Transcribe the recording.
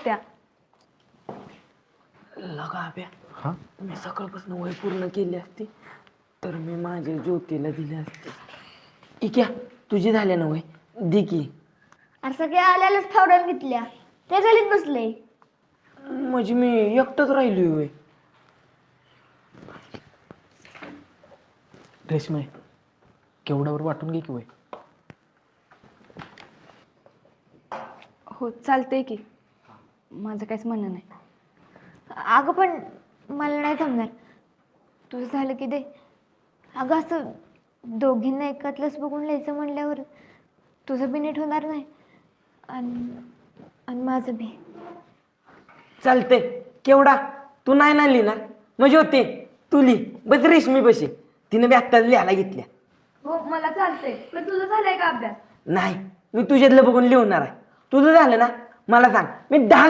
असत्या. लगा अभ्या, हा मी सकाळपासून वय पूर्ण केली असती तर मी माझ्या ज्योतीला दिली असते. इक्या तुझी झाल्या ना वय दे की. अरे सगळे आल्यालाच फावड्याला घेतल्या, ते गलीत बसले. म्हणजे मी एकटंच राहिली वय. रेशमे केवढ्यावर वाटून घे की वय. हो चालतंय की, माझं काहीच म्हणणं नाही. अगं पण मला नाही जमणार. तुझं झालं की दे. अगं असं दोघींना एकत्रच बघून लिहायचं म्हणल्यावर तुझं बी नीट होणार नाही आणि माझं बी. चालतंय केवढा तू नाही ना लिहिणार म्हणजे होते तू लिही बस रेशमी बशी तिने बी आत्ताच लिहायला घेतल्या. हो मला चालतंय, पण तुझं झालंय का अभ्यास? नाही मी तुझ्यातलं बघून लिहणार आहे. तुझं झालं ना मला सांग मी 10